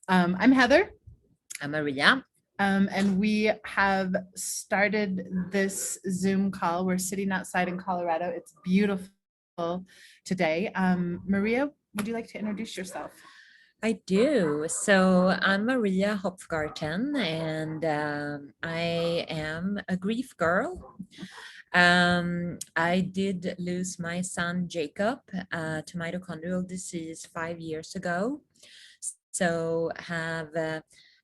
I'm Heather, I'm Maria. and we have started this Zoom call. We're sitting outside in Colorado. It's beautiful today. Maria, would you like to introduce yourself? I do. So I'm Maria Hopfgarten, and I am a grief girl. I did lose my son Jacob to mitochondrial disease 5 years ago. So have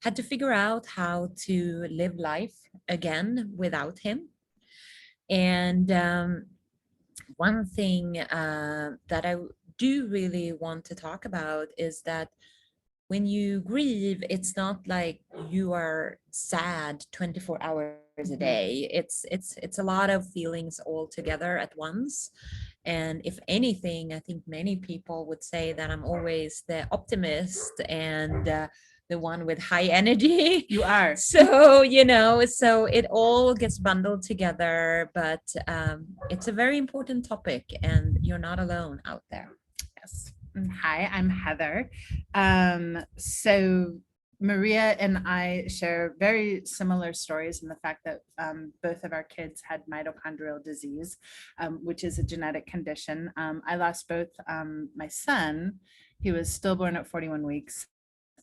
had to figure out how to live life again without him. And one thing that do really want to talk about is that when you grieve, it's not like you are sad 24 hours a day. It's a lot of feelings all together at once. And if anything, I think many people would say that I'm always the optimist and the one with high energy. You are. So, so it all gets bundled together, but it's a very important topic, and you're not alone out there. Yes. Hi, I'm Heather. So Maria and I share very similar stories in the fact that both of our kids had mitochondrial disease, which is a genetic condition. I lost both my son, he was stillborn at 41 weeks,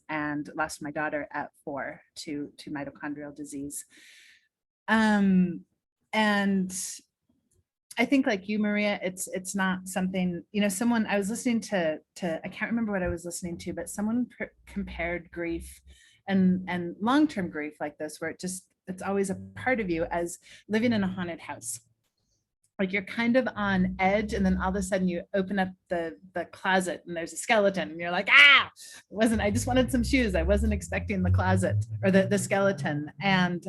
and lost my daughter at 4 to mitochondrial disease. Um, and I think like you, Maria, it's not something, someone I was listening to I can't remember what I was listening to, but someone compared grief and long-term grief like this, where it's always a part of you, as living in a haunted house. Like you're kind of on edge, and then all of a sudden you open up the closet and there's a skeleton, and you're like, I just wanted some shoes. I wasn't expecting the closet or the skeleton. And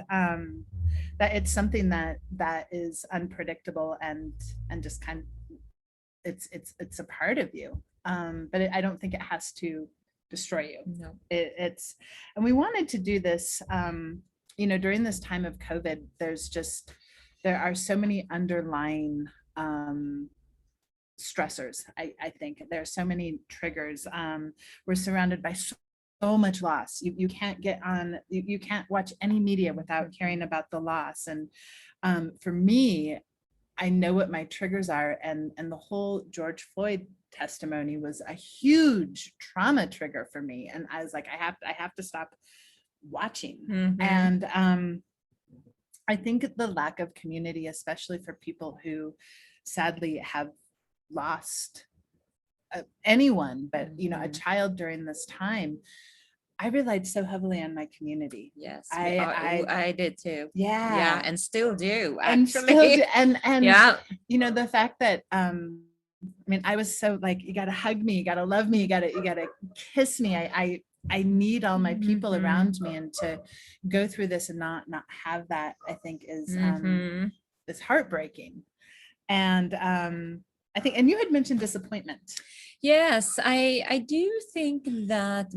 that it's something that is unpredictable and just kind of it's a part of you. But I don't think it has to destroy you. No. It's and we wanted to do this during this time of COVID. There are so many underlying stressors. I think there are so many triggers. We're surrounded by so much loss. You can't get on, you can't watch any media without hearing about the loss. And for me, I know what my triggers are, and the whole George Floyd testimony was a huge trauma trigger for me. And I was like, I have to stop watching. Mhm. And I think the lack of community, especially for people who sadly have lost anyone, but a child during this time, I relied so heavily on my community. Yes, I did too. Yeah, And still do, and still do, actually. and Yeah. the fact that I mean, I was so like, you gotta hug me, you gotta love me, you gotta kiss me. I need all my people Mhm. around me, and to go through this and not have that, I think Mhm. is heartbreaking. And I think, and you had mentioned disappointment. Yes, I do think that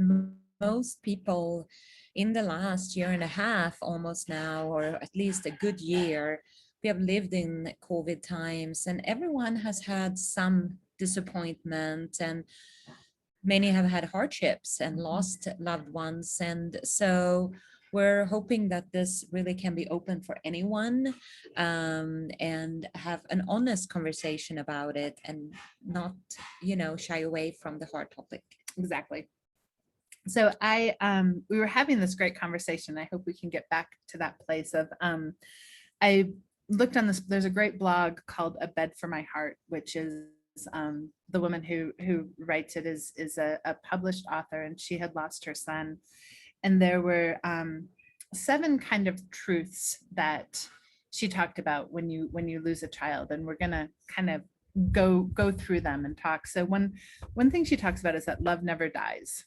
most people in the last year and a half, almost now, or at least a good year, we have lived in COVID times, and everyone has had some disappointment, and many have had hardships and lost loved ones. And so we're hoping that this really can be open for anyone, and have an honest conversation about it, and not, shy away from the hard topic. Exactly. So we were having this great conversation. I hope we can get back to that place of I looked on this. There's a great blog called A Bed for My Heart, which is the woman who writes it is a published author, and she had lost her son. And there were 7 kind of truths that she talked about when you lose a child, and we're gonna kind of go through them and talk. So one thing she talks about is that love never dies.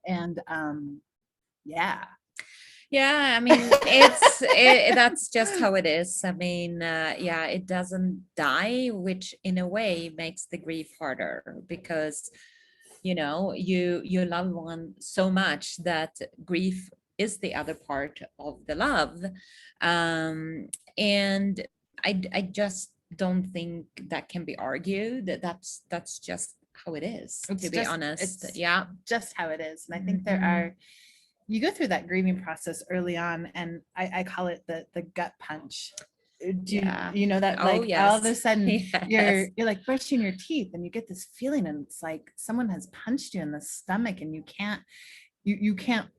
And yeah. Yeah, I mean, that's just how it is. I mean, yeah, it doesn't die, which in a way makes the grief harder, because you love one so much that grief is the other part of the love. And I just don't think that can be argued. That's just how it is, It's to be just- honest. it's Yeah. just how it is. And I think there Mhm. are, you go through that grieving process early on, and I call it the gut punch. Do Yeah. you know that, Oh, like all of a yes. sudden Yes. you're like brushing your teeth and you get this feeling, and it's like someone has punched you in the stomach and you can't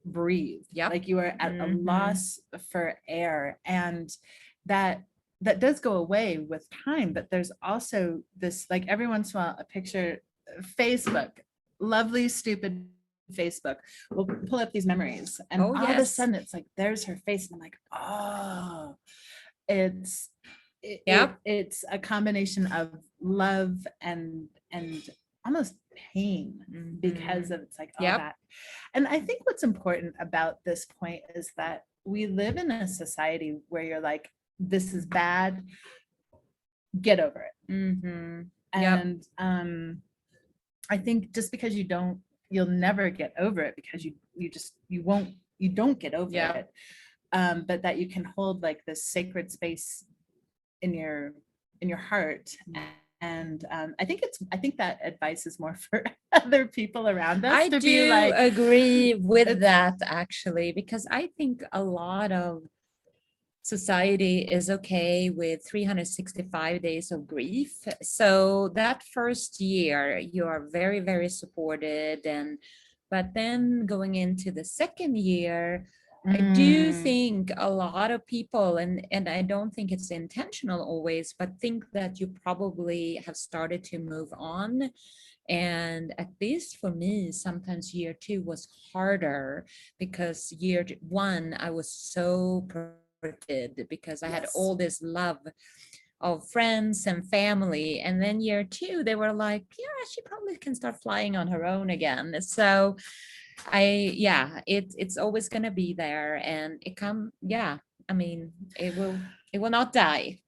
breathe. Yep. Like you are at a Mhm. loss for air. And that does go away with time, but there's also this, like every once in a while, a picture, Facebook, lovely, stupid Facebook will pull up these memories, and Oh, all of a yes. sudden it's like there's her face, and I'm like, oh, it's Yep. it's a combination of love and almost pain, because Mhm. of it's like all Yep. that. And I think what's important about this point is that we live in a society where you're like, this is bad, get over it. Mhm. Yep. And I think just because you'll never get over it, because you don't get over Yeah. it. But that you can hold like this sacred space in your heart. And I think that advice is more for other people around us I to do be like, agree with it's- that, actually, because I think a lot of society is okay with 365 days of grief. So that first year, you are very, very supported. But then going into the second year, I do Mm, think a lot of people, and I don't think it's intentional always, but think that you probably have started to move on. And at least for me, sometimes year two was harder, because one, I was so protected because I had Yes. all this love of friends and family. And then year two, they were like, yeah, she probably can start flying on her own again. So it's always going to be there, and I mean, it will not die.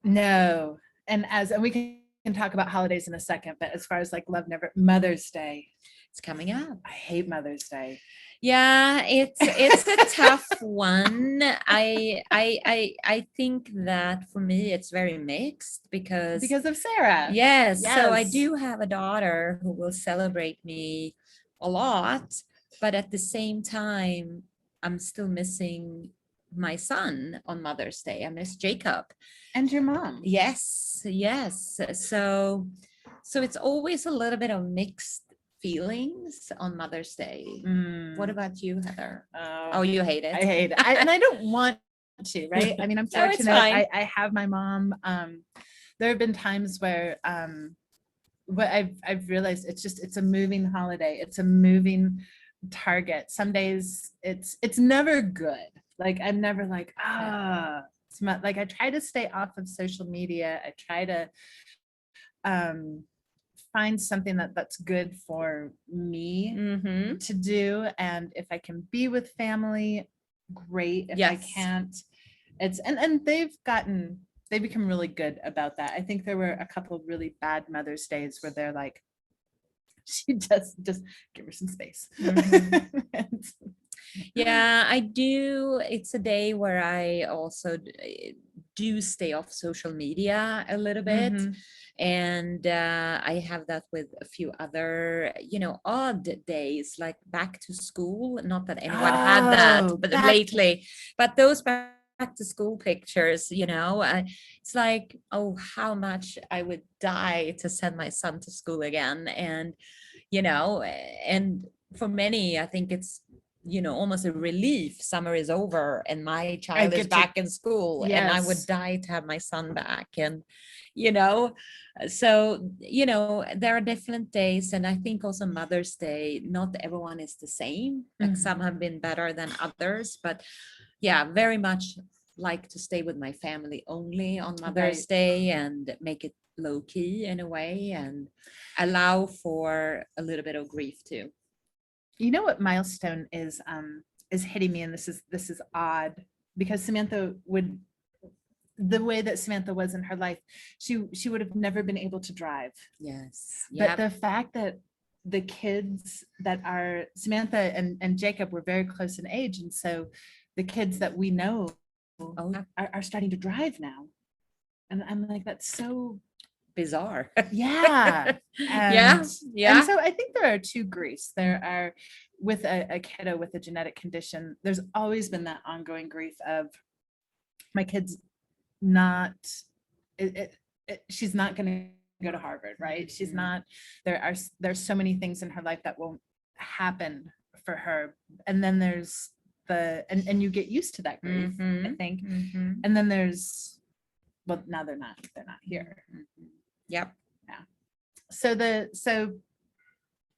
no. And we can talk about holidays in a second, but as far as like love never, Mother's Day, It's coming up. I hate Mother's Day. Yeah, it's a tough one. I think that for me it's very mixed, because Because of Sarah. yes, so I Yes. do have a daughter who will celebrate me a lot, but at the same time, I'm still missing my son on Mother's Day. I miss Jacob. And your mom. Yes, yes. So it's always a little bit of mixed feelings on Mother's Day. What Mm. about you, Heather? Oh, Oh, you hate it. I hate it. And I don't want to, right? I mean, I'm No, it's fortunate. fine. I have my mom. There have been times where what I've realized, it's a moving holiday. It's a moving target. Some days it's never good. Like I'm never like, it's not, like I try to stay off of social media. I try to um find something that's good for me Mm-hmm. to do. And if I can be with family, great. If I Yes. can't, and they've become really good about that. I think there were a couple of really bad Mother's Days where they're like, she just give her some space. Mhm. And- Yeah, I do. It's a day where I also do stay off social media a little bit. Mhm. And I have that with a few other, odd days, like back to school. Not that anyone had that, Oh, but back- lately, but those back to school pictures, it's like, oh, how much I would die to send my son to school again. And for many, I think it's almost a relief. Summer is over and my child is get to- back in school, and I would Yes. die to have my son back. And you know so there are different days, and I think also Mother's Day, not everyone is the same. Like some have been better than others, but yeah, very much like to stay with my family only on Mother's Right. Day, and make it low key in a way, and allow for a little bit of grief too. You know what milestone is hitting me, and this is odd, because Samantha would, the way that Samantha was in her life, she would have never been able to drive. Yes. But the fact that the kids that are Samantha and Jacob were very close in age, and so the kids that we know Oh, yeah. are starting to drive now. And I'm like, that's so bizarre. Yeah. Yeah, And yeah. so I think there are two griefs. There are with a kiddo with a genetic condition, there's always been that ongoing grief of my kid's not she's not going to go to Harvard, right? She's Mhm. not, there's so many things in her life that won't happen for her. And then there's and you get used to that grief, I Mhm, think. mhm, And then there's, well, now they're not here. mhm. Yep. So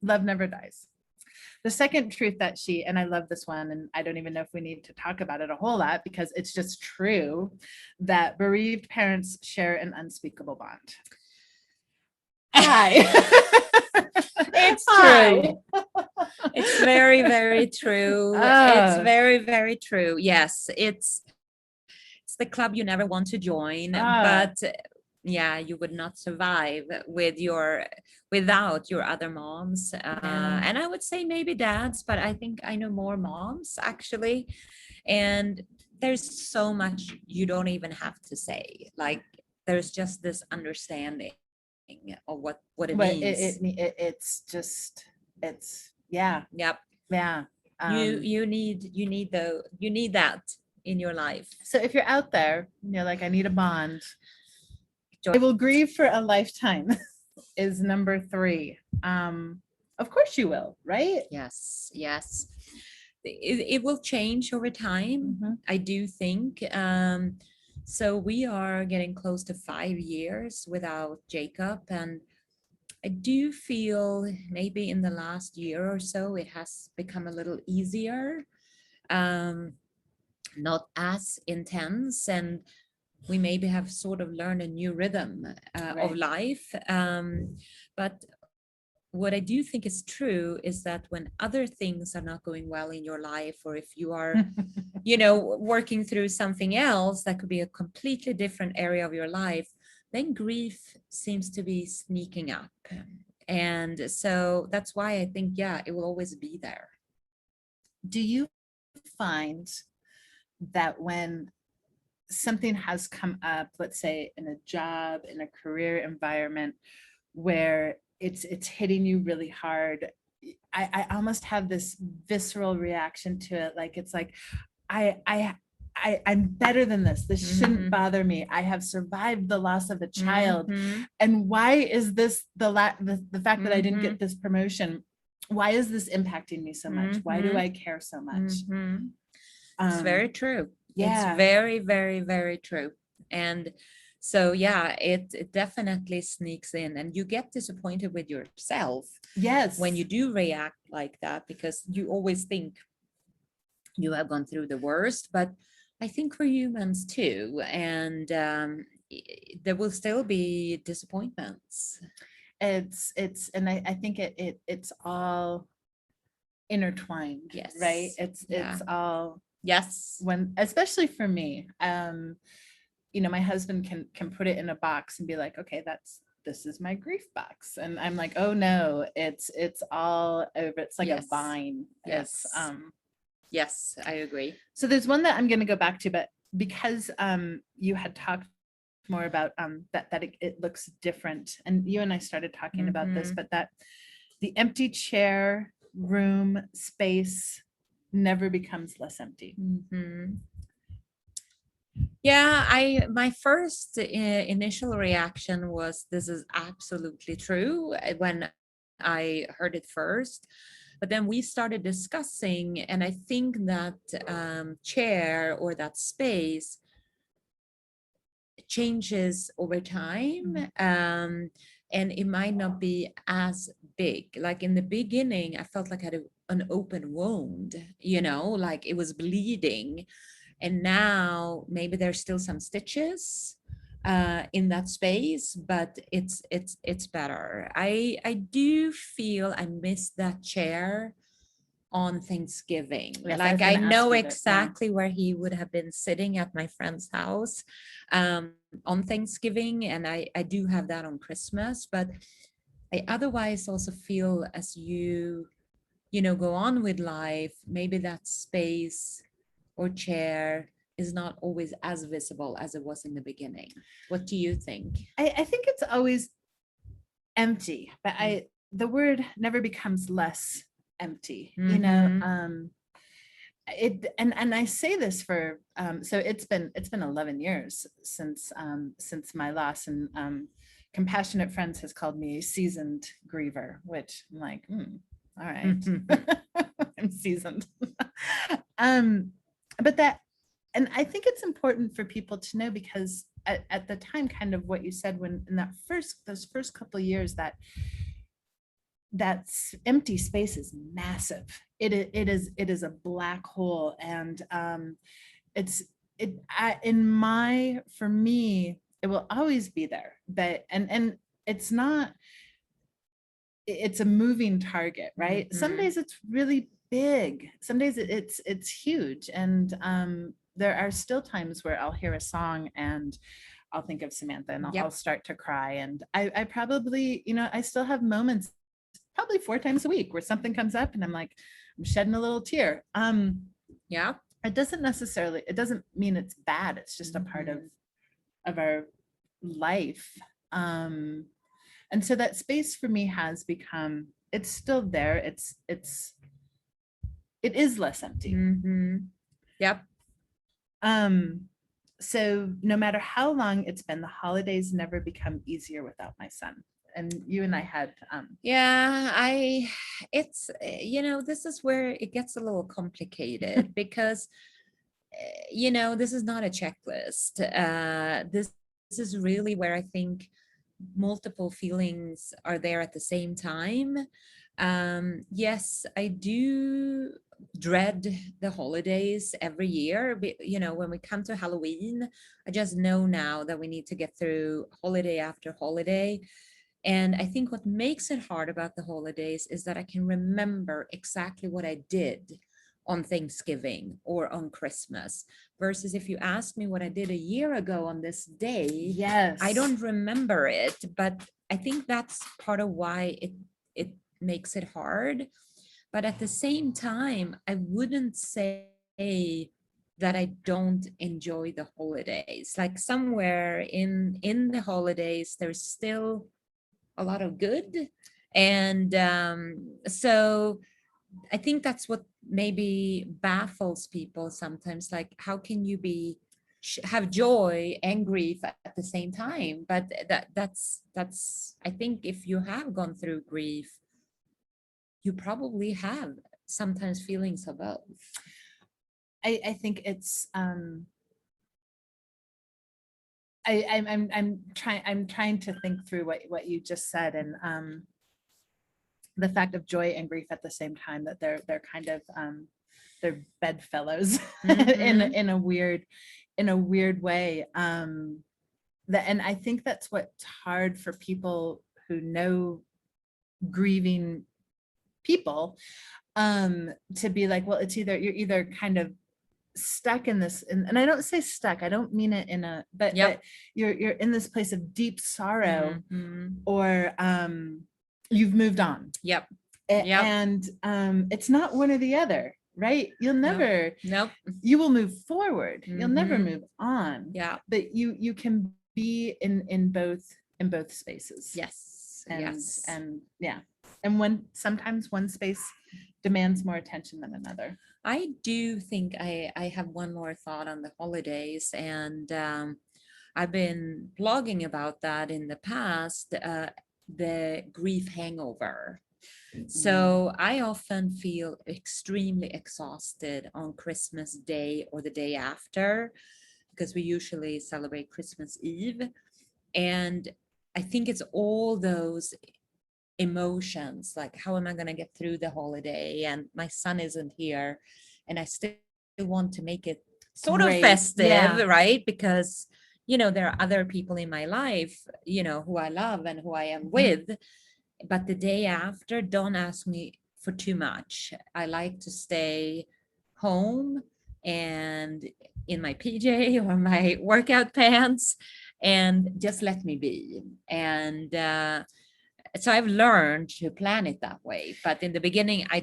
love never dies. The second truth that she, and I love this one, and I don't even know if we need to talk about it a whole lot because it's just true, that bereaved parents share an unspeakable bond. Hi. It's Hi. true. It's very, very true. It's Oh, very, very true. Yes, it's the club you never want to join, oh, but yeah, you would not survive without your other moms. yeah. And I would say maybe dads, but I think I know more moms actually. And there's so much you don't even have to say. Like there's just this understanding of what it But means. it's just, it's, yeah, Yep. yeah. You need that in your life. So if you're out there, you're like, I need a bond, Joy- I will grieve for a lifetime is number 3. Of course you will, right? Yes, yes. It will change over time, Mhm. I do think. So we are getting close to 5 years without Jacob, and I do feel maybe in the last year or so it has become a little easier, not as intense, and we maybe have sort of learned a new rhythm of Right. life. But what I do think is true is that when other things are not going well in your life, or if you are, working through something else that could be a completely different area of your life, then grief seems to be sneaking up. And so that's why I think, yeah, it will always be there. Do you find that when something has come up, let's say in a job, in a career environment, where it's hitting you really hard, I almost have this visceral reaction to it, like it's like I'm better than this. This shouldn't Mhm. bother me. I have survived the loss of a child. Mhm. And why is this the fact that I didn't Mhm. get this promotion? Why is this impacting me so much? Why do Mhm. I care so much? Mhm. It's very true. It's Yeah. very, very, very true. And so, yeah, it definitely sneaks in, and you get disappointed with yourself Yes. when you do react like that, because you always think you have gone through the worst. But I think we're humans too, and there will still be disappointments. It's and I think it's all intertwined, right? Yes. It's Yeah. all, Yes. when, especially for me, my husband can put it in a box and be like, okay, this is my grief box, and I'm like, oh no, it's all over. It's like a Yes. vine. It's Yes. Yes, I agree. so there's one that I'm going to go back to, but because you had talked more about that it looks different, and you and I started talking about this, Mhm. but that the empty chair, room, space never becomes less empty. Mhm. Yeah, my first initial reaction was this is absolutely true when I heard it first. But then we started discussing, and I think that chair or that space changes over time. And it might not be as big. Like in the beginning, I felt like I had an open wound, like it was bleeding. And now maybe there's still some stitches in that space, but it's better. I do feel I miss that chair on Thanksgiving. Yes, I was Like I gonna ask know you that, yeah. exactly where he would have been sitting at my friend's house on Thanksgiving, and I do have that on Christmas. But I otherwise also feel as you go on with life, maybe that space or chair is not always as visible as it was in the beginning. What do you think? I think it's always empty, but Mm. the word never becomes less empty, you know. Mhm. And I say this for so it's been 11 years since my loss, and Compassionate Friends has called me a seasoned griever, which I'm like, all right. I'm seasoned. um but that, and I think it's important for people to know, because at the time, kind of what you said, when in those first couple of years, that empty space is massive. It is a black hole, and it's for me, it will always be there. But and it's not, it's a moving target, right? Some Mhm. days it's really big, some days it's huge, and there are still times where I'll hear a song and I'll think of Samantha, and I'll Yep. start to cry. And I probably, I still have moments, probably 4 times a week, where something comes up and I'm like, I'm shedding a little tear. Yeah. It doesn't mean it's bad. It's just a part Mhm. of our life. And so that space for me has become, it's still there. It is less empty. Mhm. Yep. So no matter how long it's been, the holidays never become easier without my son. And you and I had Yeah, it's, this is where it gets a little complicated because, this is not a checklist. This is really where I think multiple feelings are there at the same time. Yes, I do dread the holidays every year. When we come to Halloween, I just know now that we need to get through holiday after holiday. And I think what makes it hard about the holidays is that I can remember exactly what I did on Thanksgiving or on Christmas. Versus if you ask me what I did a year ago on this day, yes, I don't remember it. But I think that's part of why it makes it hard. But at the same time, I wouldn't say that I don't enjoy the holidays. Like somewhere in the holidays, there's still a lot of good. And so I think that's what maybe baffles people sometimes. Like, how can you have joy and grief at the same time? But that's I think if you have gone through grief, you probably have sometimes feelings of both. I think it's I'm trying to think through what you just said, and the fact of joy and grief at the same time, that they're kind of they're bedfellows Mhm. in a weird way. And I think that's what's hard for people who know grieving people, to be like, well, you're either kind of stuck in this, and I don't say stuck, I don't mean it in a, but Yep. you're in this place of deep sorrow, Mhm. or you've moved on. Yep. Yep. And it's not one or the other, right? Nope. You will move forward, you'll never Mhm. move on. Yeah. But you can be in both spaces. Yes. and Yes. and yeah, and sometimes one space demands more attention than another. I do think I have one more thought on the holidays, and I've been blogging about that in the past, the grief hangover. So I often feel extremely exhausted on Christmas Day or the day after, because we usually celebrate Christmas Eve. And I think it's all those emotions, like how am I going to get through the holiday, and my son isn't here, and I still want to make it sort of Great. festive, Yeah. right? Because there are other people in my life, who I love and who I am Mhm. with. But the day after, don't ask me for too much. I like to stay home and in my PJ or my workout pants, and just let me be. And so I've learned to plan it that way. But in the beginning, I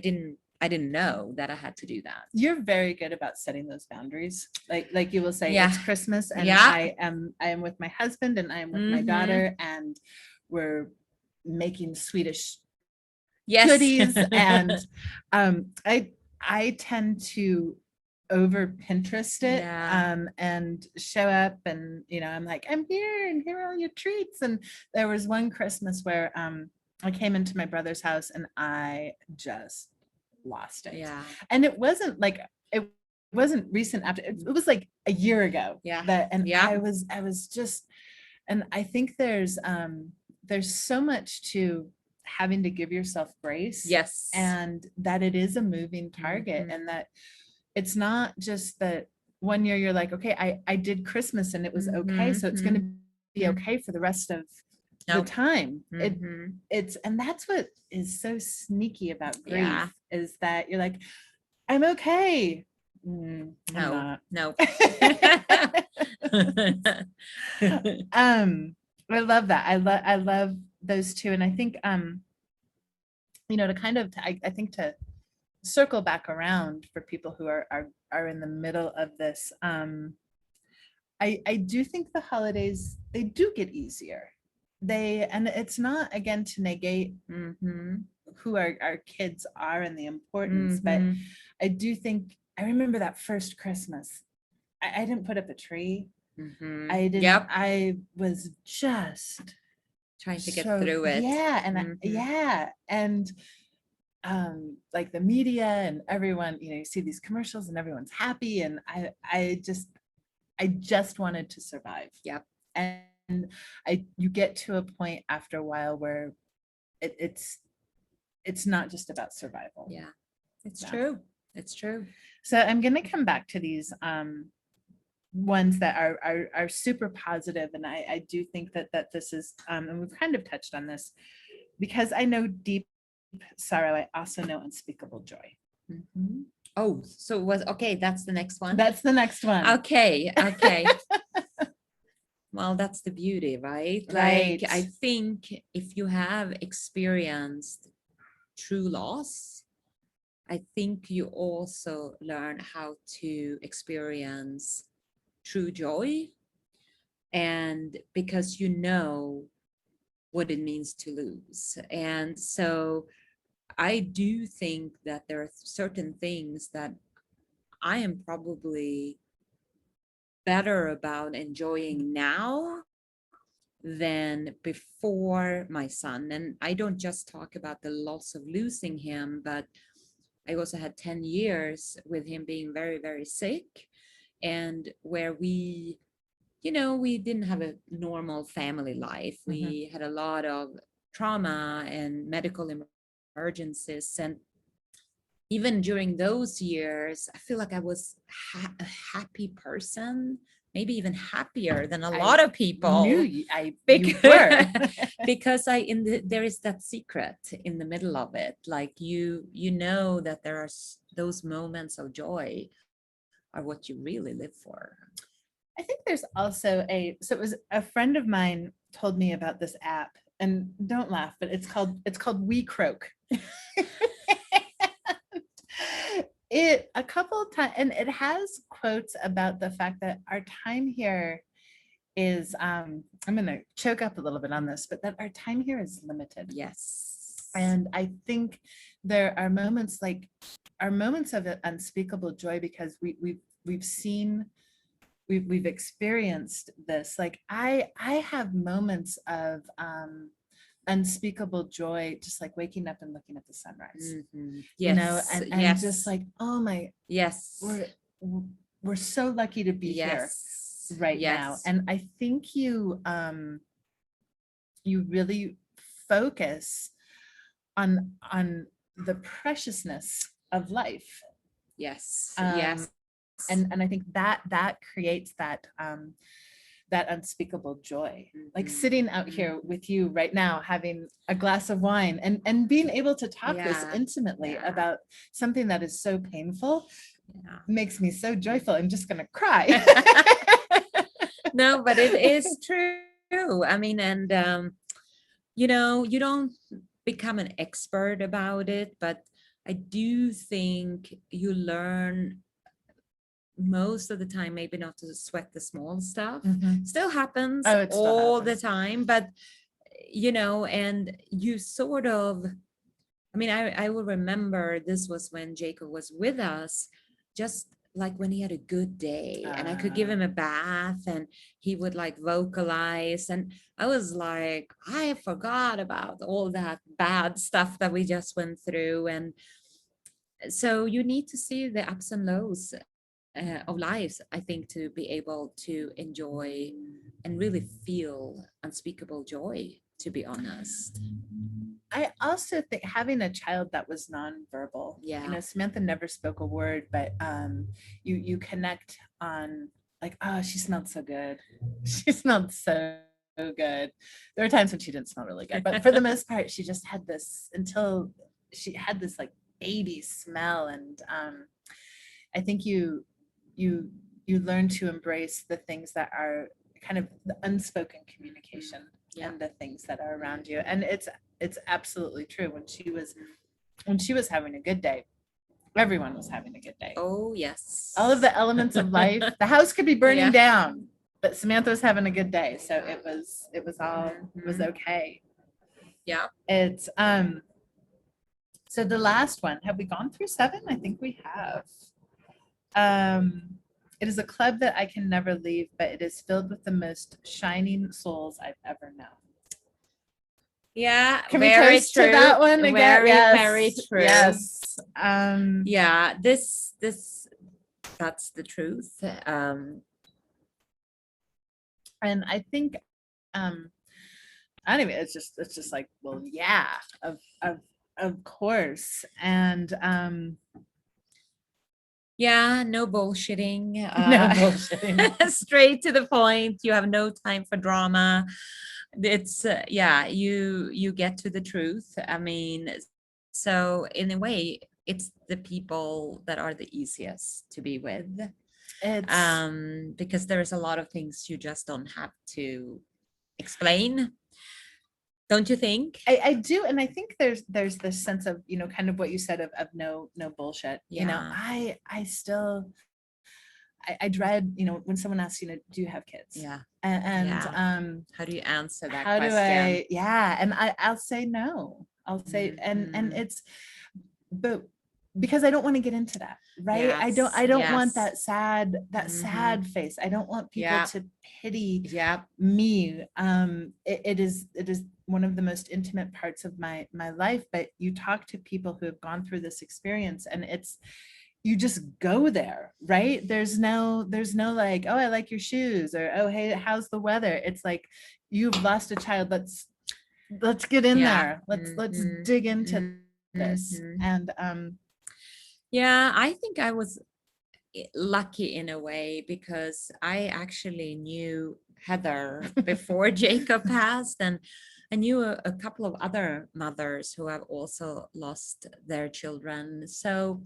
I didn't know that I had to do that. You're very good about setting those boundaries. Like you will say, Yeah. it's Christmas and Yeah. I am with my husband and I am with my Mhm. daughter and we're making Swedish Yes. goodies. And I tend to over Pinterest it Yeah. and show up and I'm like, I'm here and here are all your treats. And there was one Christmas where I came into my brother's house and I just lost it. Yeah. And it wasn't recent after, it was like a year ago. Yeah. And Yeah. I was just, and I think there's so much to having to give yourself grace. Yes. And that it is a moving target, Mhm. and that it's not just that one year you're like, okay, I did Christmas and it was okay, so it's going to be Mhm. okay for the rest of the Nope. time. Mhm. And that's what is so sneaky about grief, Yeah. is that you're like, I'm okay. I'm No. not. No. I love that. I love those two. And I think to kind of I think to circle back around for people who are in the middle of this, I do think the holidays, they do get easier. And it's not, again, to negate Mhm. who our kids are and the importance, but Mhm. I do think I remember that first Christmas. I didn't put up a tree. Mhm. I didn't. Yep. I was just Trying to get so, through it. yeah, and Mhm. yeah, and like the media and everyone, you see these commercials and everyone's happy, and I just wanted to survive. Yep. And you get to a point after a while where it's not just about survival. Yeah. It's Yeah. true. It's true. So I'm going to come back to these ones that are super positive, and I do think that this is and we've kind of touched on this, because I know deep sorrow, I also know unspeakable joy. Mhm. Oh, so okay, that's the next one. That's the next one. Okay. Well, that's the beauty, right? Right. Like, I think if you have experienced true loss, I think you also learn how to experience true joy. And because you know what it means to lose. And so I do think that there are certain things that I am probably better about enjoying now than before my son. And I don't just talk about the loss of losing him, but I also had 10 years with him being very, very sick, and where we didn't have a normal family life. We had a lot of trauma and medical emergencies. And even during those years, I feel like I was a happy person, maybe even happier than a lot of people. You were. Because there is that secret in the middle of it. Like you know that there are those moments of joy are what you really live for. I think there's also so it was a friend of mine told me about this app, and don't laugh, but it's called WeCroak. It a couple of times, and it has quotes about the fact that our time here is I'm going to choke up a little bit on this, but that our time here is limited. Yes. And I think there are moments of unspeakable joy, because we've seen, we've experienced this. Like I have moments of unspeakable joy, just like waking up and looking at the sunrise. Yes. And yes. just like, oh my, yes, we're so lucky to be here right now. And I think you really focus on the preciousness of life. Yes. And I think that creates that that unspeakable joy. Like sitting out here with you right now, having a glass of wine and being able to talk this intimately about something that is so painful makes me so joyful. I'm just gonna cry. No, but it is true. I mean, and you don't become an expert about it, but I do think you learn most of the time maybe not to sweat the small stuff. Still happens Oh, it still all the happens. time, but and you sort of, I mean, I will remember this was when Jacob was with us, just like when he had a good day and I could give him a bath and he would like vocalize. And I was like, I forgot about all that bad stuff that we just went through. And so you need to see the ups and lows of lives, I think, to be able to enjoy and really feel unspeakable joy, to be honest. I also think having a child that was nonverbal, Yeah. Samantha never spoke a word, but you connect on like, oh, she smelled so good. She smelled so good. There were times when she didn't smell really good, but for the most part, she just had this until she had this like baby smell. And I think you learn to embrace the things that are kind of the unspoken communication and the things that are around you. And it's absolutely true. When she was having a good day, everyone was having a good day. Oh, yes. All of the elements of life, the house could be burning Yeah. down, but Samantha was having a good day. So it was okay. Yeah. It's so the last one, have we gone through 7? I think we have. It is a club that I can never leave, but it is filled with the most shining souls I've ever known. Yeah, Can we very toast true. to that one again? Very, Yes. very true. Yes. Yeah, this that's the truth. And I think anyway, it's just like, well, yeah, of course. And yeah, no bullshitting. no bullshitting. Straight to the point. You have no time for drama. It's yeah, you get to the truth. I mean, so in a way, it's the people that are the easiest to be with. It's Because there's a lot of things you just don't have to explain. Don't you think? I do, and I think there's this sense of, kind of what you said of no bullshit. Yeah. I still I dread, when someone asks, do you have kids? Yeah. And Yeah. How do you answer that how question? and I'll say no. I'll say and Mhm. it's but because I don't want to get into that, right? I don't want that Yes. sad face. I don't want people Yeah. to pity Yeah. me. It is one of the most intimate parts of my life, but you talk to people who have gone through this experience and you just go there, right? There's no like, oh, I like your shoes, or oh, hey, how's the weather? It's like, you've lost a child. Let's get in there. Let's dig into this. And yeah, I think I was lucky in a way because I actually knew Heather before Jacob passed, and I knew a couple of other mothers who have also lost their children. So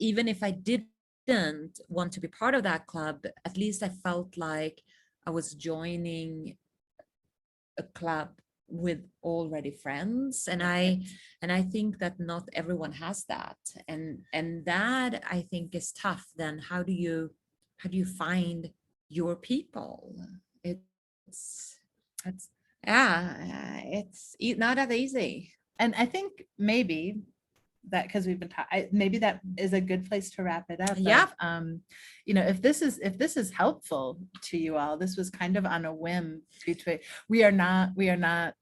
even if I didn't want to be part of that club, at least I felt like I was joining a club with already friends. And I think that not everyone has that. And that I think is tough. Then how do you find your people? It's yeah, it's not that easy. and I think maybe that, because we've been maybe that is a good place to wrap it up. Yeah. If this is helpful to you all, this was kind of on a whim. We are not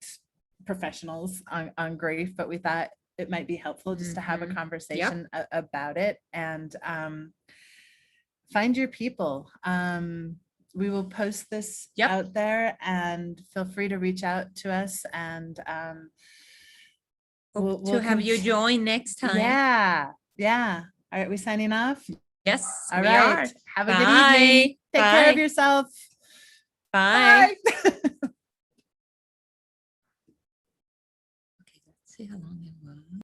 professionals on grief, but we thought it might be helpful just to have a conversation about it. And find your people. We will post this out there, and feel free to reach out to us, and Hope to have you join next time. Yeah. All right, we signing off? Yes, All we right. are. Have a good evening. Take care of yourself. Bye. Bye. Okay, let's see how long